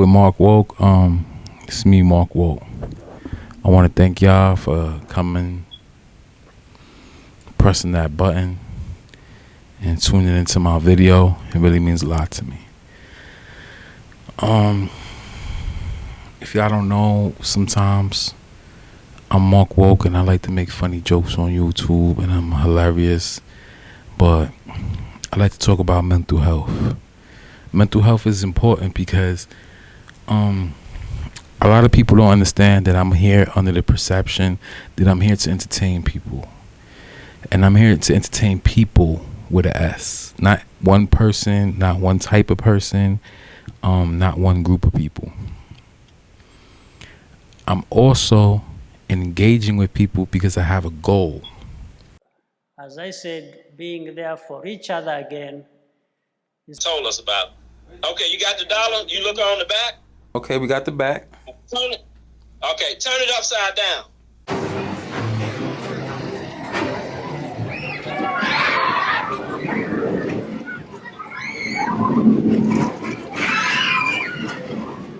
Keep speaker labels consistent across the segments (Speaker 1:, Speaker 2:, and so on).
Speaker 1: With Mark Woke, it's me, Mark Woke. I want to thank y'all for coming, pressing that button, and tuning into my video. It really means a lot to me. If y'all don't know, sometimes I'm Mark Woke and I like to make funny jokes on YouTube and I'm hilarious, but I like to talk about mental health. Mental health is important because a lot of people don't understand that I'm here under the perception that I'm here to entertain people. And I'm here to entertain people with an S. Not one person, not one type of person, not one group of people. I'm also engaging with people because I have a goal.
Speaker 2: As I said, being there for each other again.
Speaker 3: Told us about. Okay, you got the dollar? You look on the back?
Speaker 1: Okay, we got the back.
Speaker 3: Turn it. Okay, turn it upside down.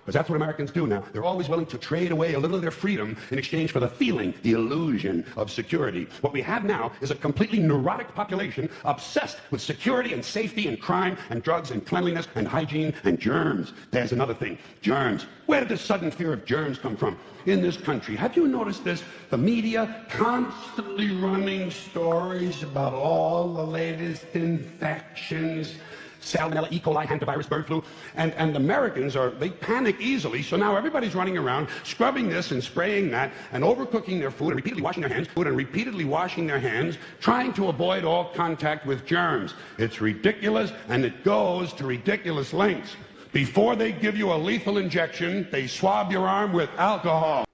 Speaker 4: Because that's what Americans do now. They're always willing to trade away a little of their freedom in exchange for the feeling, the illusion of security. What we have now is a completely neurotic population obsessed with security and safety and crime and drugs and cleanliness and hygiene and germs. There's another thing, germs. Where did this sudden fear of germs come from? In this country, have you noticed this? The media constantly running stories about all the latest infections, salmonella, E. coli, hantavirus, bird flu, and Americans they panic easily, so now everybody's running around scrubbing this and spraying that and overcooking their food and repeatedly washing their hands, trying to avoid all contact with germs. It's ridiculous, and it goes to ridiculous lengths. Before they give you a lethal injection, they swab your arm with alcohol.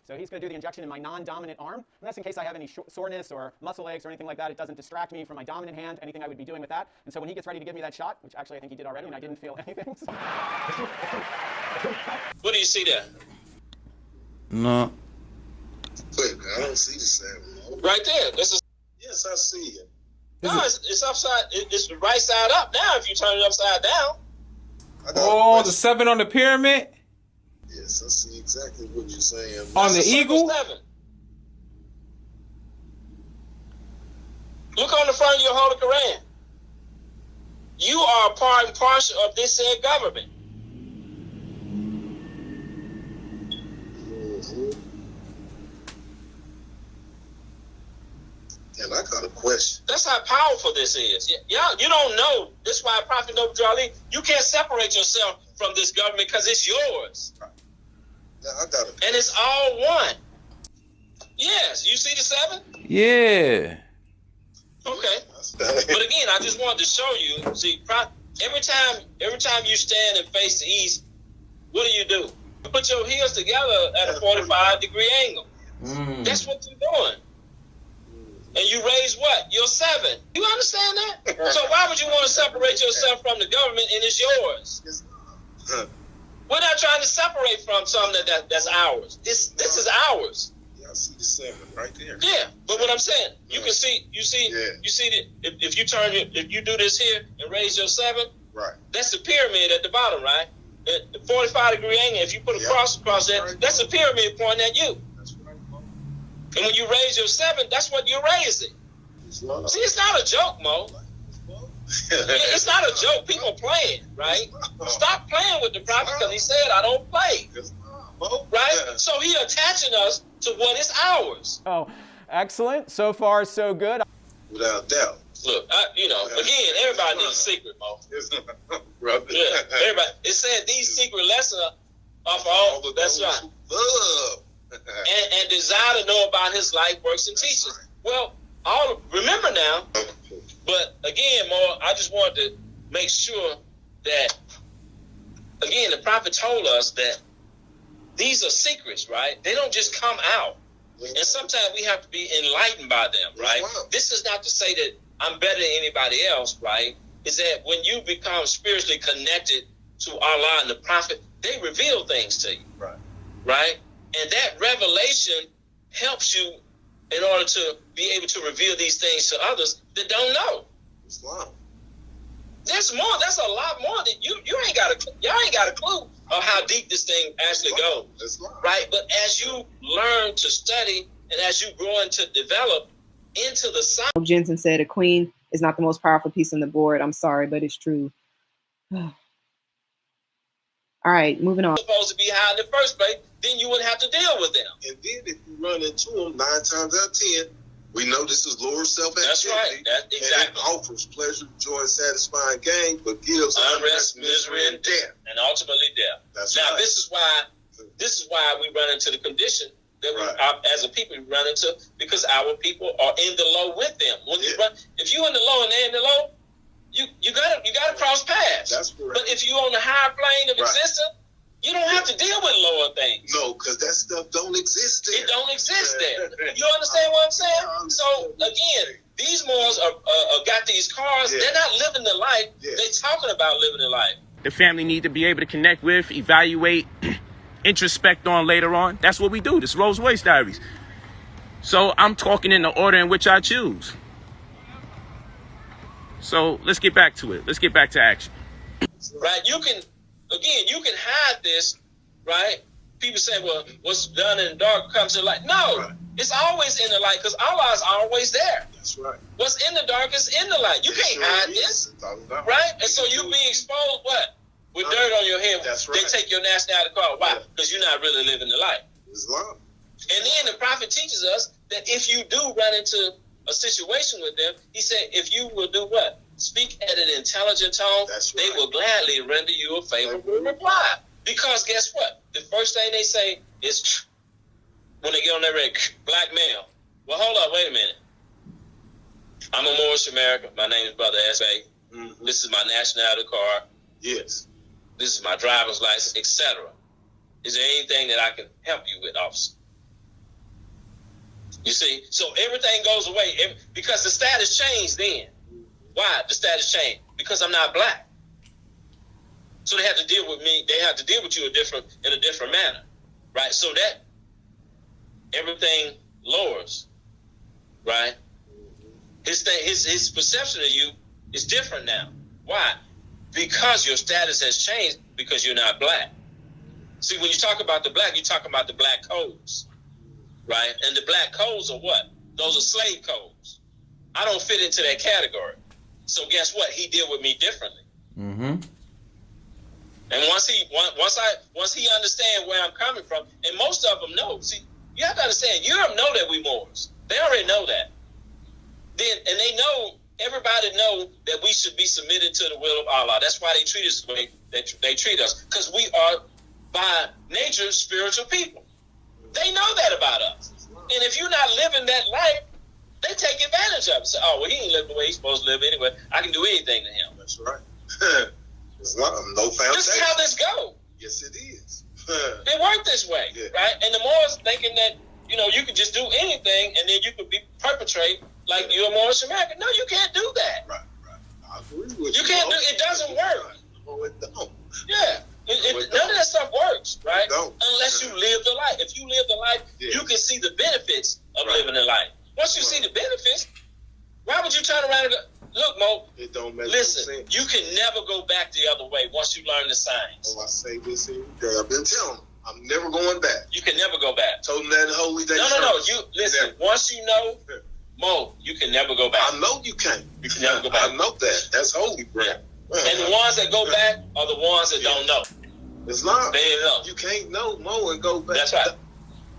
Speaker 5: So he's going to do the injection in my non-dominant arm, and that's in case I have any soreness or muscle aches or anything like that. It doesn't distract me from my dominant hand, anything I would be doing with that. And so when he gets ready to give me that shot, which actually I think he did already and I didn't feel anything.
Speaker 3: What do you see there?
Speaker 1: No.
Speaker 6: Wait, I don't see the salmon.
Speaker 3: Right there.
Speaker 6: Yes, I see it.
Speaker 3: No, it's upside. It's the right side up now if you turn it upside down.
Speaker 1: Oh, the 7 on the pyramid?
Speaker 6: Yes, I see exactly what you're saying.
Speaker 1: On the
Speaker 3: That's a
Speaker 1: eagle?
Speaker 3: 7. Look on the front of your Holy Quran. You are a part and parcel of this said government.
Speaker 6: Mm-hmm. And I got a question.
Speaker 3: That's how powerful this is. Yeah, you don't know. This is why Prophet Noble Jali, you can't separate yourself from this government because it's yours.
Speaker 6: Now, I got
Speaker 3: And it's all one. Yes, you see the 7?
Speaker 1: Yeah.
Speaker 3: Okay. But again, I just wanted to show you. See, every time you stand and face the east, what do? You put your heels together at a 45-degree angle. That's what you're doing. And you raise what? Your 7. You understand that? So why would you want to separate yourself from the government and it's yours? We're not trying to separate from something that's ours. This is ours.
Speaker 6: Yeah, I see the 7 right there.
Speaker 3: Yeah, but what I'm saying, you see that if you do this here and raise your 7,
Speaker 6: right?
Speaker 3: That's the pyramid at the bottom, right? The 45-degree angle. If you put a cross across that, right, that's the pyramid pointing at you.
Speaker 6: That's right, Mo.
Speaker 3: And when you raise your 7, that's what you're raising. See, it's not a joke, Mo. It's not a joke. People playing, right? Stop playing with the prophet because he said, "I don't play." Right? So he attaching us to what is ours.
Speaker 5: Oh, excellent. So far, so good.
Speaker 6: Without doubt.
Speaker 3: Look, again, everybody needs a secret, Mo.
Speaker 6: Brother.
Speaker 3: Yeah, everybody. It said these secret lessons are for all. That's right.
Speaker 6: Love.
Speaker 3: and desire to know about his life, works, and teachings. Well, remember now. But again, Mo, I just wanted to make sure that, again, the prophet told us that these are secrets, right? They don't just come out. And sometimes we have to be enlightened by them, right? This is not to say that I'm better than anybody else, right? Is that when you become spiritually connected to Allah and the prophet, they reveal things to you, right? And that revelation helps you in order to be able to reveal these things to others that don't know.
Speaker 6: Islam.
Speaker 3: There's more. That's a lot more than y'all ain't got a clue of how deep this thing actually goes. Right? But as you learn to study and as you grow and to develop into the science.
Speaker 7: Jensen said a queen is not the most powerful piece on the board. I'm sorry, but it's true. All right, moving on.
Speaker 3: Supposed to be high in the first place, then you wouldn't have to deal with them.
Speaker 6: And then if you run into them 9 times out of 10, we know this is lower self-activity.
Speaker 3: That's right. That's exactly.
Speaker 6: And it offers pleasure, joy, and satisfying gain, but gives
Speaker 3: unrest, misery, and death. And ultimately death.
Speaker 6: That's
Speaker 3: now,
Speaker 6: right.
Speaker 3: This is why we run into the condition that we, as a people, we run into, because our people are in the low with them. When you run, if you're in the low and they're in the low, you gotta cross paths.
Speaker 6: That's correct.
Speaker 3: But if you're on the higher plane of existence, you don't have to deal with lower things.
Speaker 6: No, because that stuff don't exist there.
Speaker 3: It don't exist there. You understand what I'm saying? So again, these Moors are got these cars. They're not living the life. They're talking about living the life.
Speaker 8: The family need to be able to connect with, evaluate, introspect on later on. That's what we do. This Rolls Royce Diaries. So I'm talking in the order in which I choose. So let's get back to it. Let's get back to action.
Speaker 3: Right? You can hide this, right? People say, well, what's done in the dark comes to the light. No, it's always in the light because Allah's always there.
Speaker 6: That's right.
Speaker 3: What's in the dark is in the light. You can't hide this, right? And so you be exposed, what? With dirt on your head.
Speaker 6: That's right.
Speaker 3: They take your nationality card. Why? Because you're not really living the life.
Speaker 6: Islam.
Speaker 3: And then the prophet teaches us that if you do run into a situation with them, he said, if you will do what? Speak at an intelligent tone, they will gladly render you a favorable reply. Because guess what? The first thing they say is, when they get on their red, black male. Well, hold up, wait a minute. I'm a Moorish American. My name is Brother S.A. Mm-hmm. This is my nationality card.
Speaker 6: Yes.
Speaker 3: This is my driver's license, etc. Is there anything that I can help you with, officer? You see? So everything goes away because the status changed then. Why? The status changed. Because I'm not black. So they have to deal with me. They have to deal with you in a different manner. Right? So that everything lowers. Right? His perception of you is different now. Why? Because your status has changed because you're not black. See, when you talk about the black, you talk about the black codes. Right? And the black codes are what? Those are slave codes. I don't fit into that category. So guess what? He deal with me differently. Mm-hmm. And once he understand where I'm coming from, and most of them know. See, you have to understand, Europe know that we Moors. They already know that. And they know, everybody know that we should be submitted to the will of Allah. That's why they treat us the way they treat us. Because we are, by nature, spiritual people. They know that about us. And if you're not living that life, they take advantage of it. Say, oh, well, he ain't living the way he's supposed to live anyway. I can do anything to him.
Speaker 6: That's right. No foundation.
Speaker 3: This is how this goes.
Speaker 6: Yes, it is.
Speaker 3: It worked this way, right? And the Moors thinking that, you can just do anything and then you could be perpetrate like you're a Moorish American. No, you can't do that.
Speaker 6: Right. I agree with you.
Speaker 3: You can't do it. Doesn't work.
Speaker 6: No, it don't.
Speaker 3: Yeah. None of that stuff works, right? Unless you live the life. If you live the life, you can see the benefits of living the life. Once you see the benefits, why would you turn around and go, look, Mo,
Speaker 6: it don't make
Speaker 3: listen,
Speaker 6: no sense.
Speaker 3: You can never go back the other way once you learn the signs.
Speaker 6: Oh, I say this every day. I've been telling them, I'm never going back.
Speaker 3: You can never go back.
Speaker 6: Told them that in Holy Day.
Speaker 3: No. You listen, once you know, Mo, you can never go back.
Speaker 6: I know you can't.
Speaker 3: You can never go back.
Speaker 6: I know that. That's holy, bro.
Speaker 3: Yeah. And the ones that go back are the ones that don't know.
Speaker 6: It's not.
Speaker 3: They didn't know.
Speaker 6: You can't know, Mo, and go back.
Speaker 3: That's right.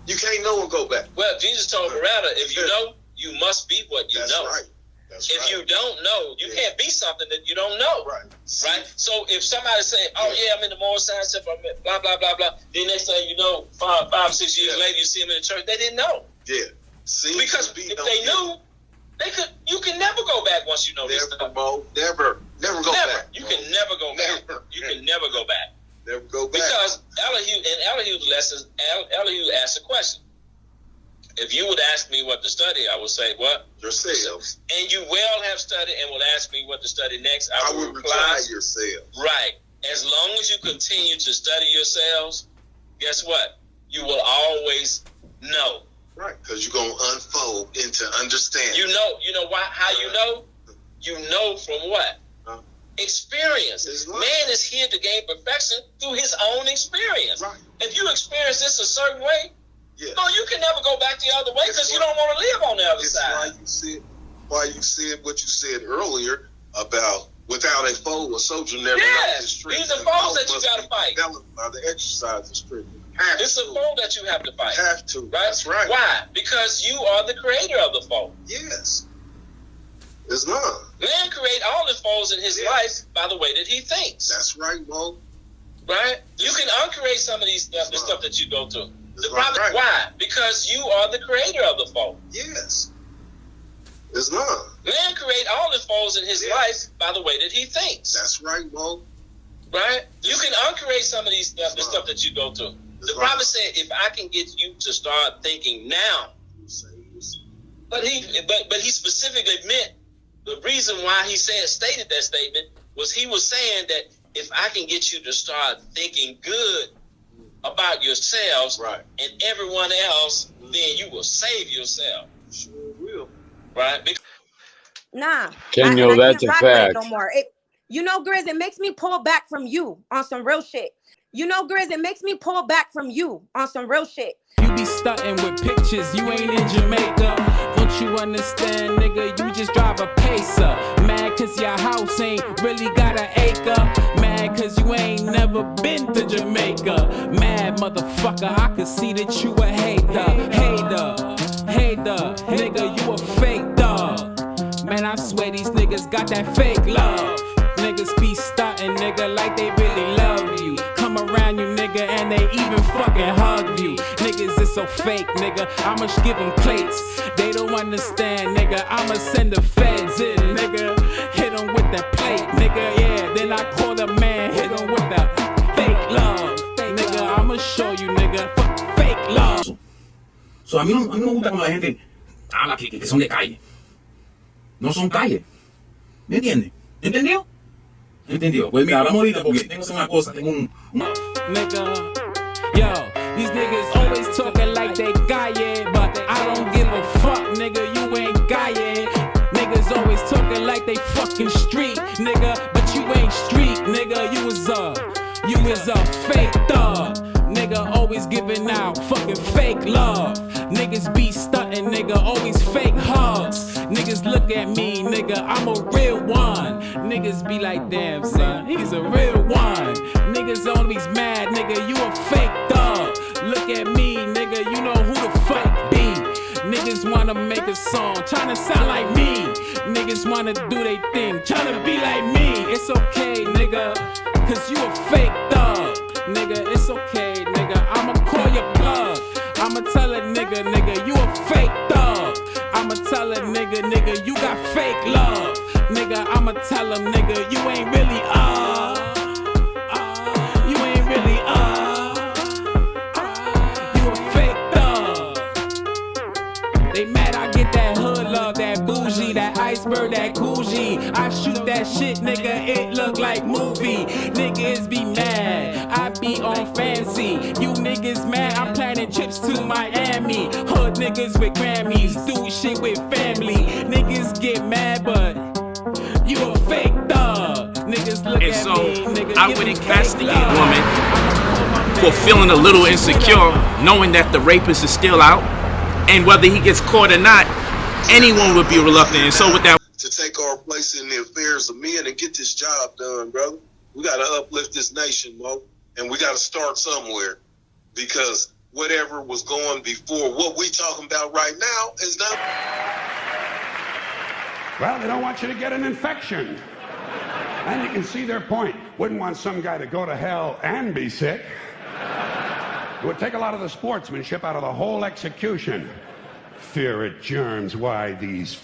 Speaker 6: You can't know and go back.
Speaker 3: Well, Jesus told Miranda, if you know, you must be what you know.
Speaker 6: Right. That's
Speaker 3: if you don't know, you can't be something that you don't know.
Speaker 6: Right.
Speaker 3: Right? So if somebody say, oh, yeah, I'm in the moral science, I'm blah, blah, blah, blah, then next thing you know, 5 or 6 years later, you see them in the church, they didn't know.
Speaker 6: Yeah.
Speaker 3: Because if they knew, you can never go back once you know this stuff.
Speaker 6: Never go back.
Speaker 3: You can never go back. You can never go back.
Speaker 6: Never go back.
Speaker 3: Because Elihu's lessons, Elihu asked a question. If you would ask me what to study, I would say, what?
Speaker 6: Yourselves.
Speaker 3: And you well have studied and would ask me what to study next, I would
Speaker 6: reply yourselves.
Speaker 3: Right. As long as you continue to study yourselves, guess what? You will always know.
Speaker 6: Right. Because you're going to unfold into understanding.
Speaker 3: You know why? How you know? You know from what? experience. Man is here to gain perfection through his own experience.
Speaker 6: Right.
Speaker 3: If you experience this a certain way,
Speaker 6: Yeah.
Speaker 3: no, you can never go back the other way because you don't want to live on the other
Speaker 6: It's
Speaker 3: side.
Speaker 6: why you said what you said earlier about without a foe, a soldier never
Speaker 3: Yes,
Speaker 6: knows the street.
Speaker 3: these are foes that you gotta fight.
Speaker 6: By the exercise of strength.
Speaker 3: It's a foe that you have to fight.
Speaker 6: Have to.
Speaker 3: Right?
Speaker 6: That's right.
Speaker 3: Why? Because you are the creator of the foe.
Speaker 6: Yes. It's not.
Speaker 3: Man create all his foes in his life by the way that he thinks.
Speaker 6: That's right, Mo.
Speaker 3: Right? You can uncreate some of these stuff, the stuff that you go through. The
Speaker 6: right.
Speaker 3: problem, why? Because you are the creator of the foe.
Speaker 6: Yes. It's not.
Speaker 3: Man create all his foes in his life by the way that he thinks.
Speaker 6: That's right, Mo.
Speaker 3: Right? You can uncreate some of these stuff, the stuff that you go through. The prophet said, if I can get you to start thinking now, but he specifically meant the reason why he stated that statement was he was saying that if I can get you to start thinking good about yourselves and everyone else, then you will save yourself.
Speaker 6: Sure will.
Speaker 3: Right?
Speaker 7: Nah.
Speaker 9: Kenyo, that's a
Speaker 7: rock with it
Speaker 9: fact.
Speaker 7: no more. You know, Grizz, it makes me pull back from you on some real shit. You know, Grizz, it makes me pull back from you on some real shit.
Speaker 10: You be stunting with pictures, you ain't in Jamaica. Don't you understand, nigga? You just drive a pacer. Mad cause your house ain't really got an acre. Mad cause you ain't never been to Jamaica. Mad motherfucker, I can see that you a hater. Hater, nigga, you a fake dog. Man, I swear these niggas got that fake love. Niggas be stunting, nigga, like they really love you. Come around you, nigga, and they even fucking hug you. Niggas is so fake, nigga, I'ma give them plates. They don't understand, nigga, I'ma send the feds in, nigga. Hit them with that plate, nigga, yeah. Then I call the man, hit them with the fake love. Nigga, I'ma show you, nigga, fake love.
Speaker 11: So a mí no me gusta cuando la gente habla que son de calle. No son calle. ¿Me entiendes? ¿Entendió? ¿Entendió? Pues mira, hablamos ahorita porque tengo que hacer una cosa. Tengo un...
Speaker 10: Nigga, yo, these niggas always talking like they gaye, but I don't give a fuck, nigga, you ain't gaye. Niggas always talking like they fucking street, nigga, but you ain't street, nigga, you is a fake thug. Nigga always giving out fucking fake love. Niggas be stunting, nigga, always fake hugs. Niggas look at me, nigga, I'm a real one. Niggas be like, damn, son, he's a real one. Niggas always mad, nigga, you a fake thug. Look at me, nigga, you know who the fuck be. Niggas wanna make a song, tryna sound like me. Niggas wanna do they thing, tryna be like me. It's okay, nigga, cause you a fake thug. Nigga, it's okay, nigga, I'ma call your bluff. I'ma tell a nigga, you a fake thug. I'ma tell a nigga, you got fake love. Nigga, I'ma tell him, nigga, you ain't really you ain't really you a fake thug. They mad I get that hood love, that bougie, that iceberg, that Gucci. I shoot that shit, nigga, it look like movie. Niggas be mad, I be on fancy. You niggas mad, I'm planning trips to Miami. Hood niggas with Grammys, do shit with family. Niggas get mad, but you a fake thug. Niggas look
Speaker 8: And
Speaker 10: at
Speaker 8: so
Speaker 10: me, nigga,
Speaker 8: I
Speaker 10: give
Speaker 8: wouldn't
Speaker 10: me
Speaker 8: castigate
Speaker 10: fake love.
Speaker 8: women for feeling a little insecure, knowing that the rapist is still out, and whether he gets caught or not, anyone would be reluctant. And so with that,
Speaker 6: to take our place in the affairs of men and get this job done, brother. We got to uplift this nation, Mo, and we got to start somewhere, because whatever was going before, what we talking about right now is not.
Speaker 4: Well, they don't want you to get an infection. And you can see their point. Wouldn't want some guy to go to hell and be sick. It would take a lot of the sportsmanship out of the whole execution. Fear of germs, why these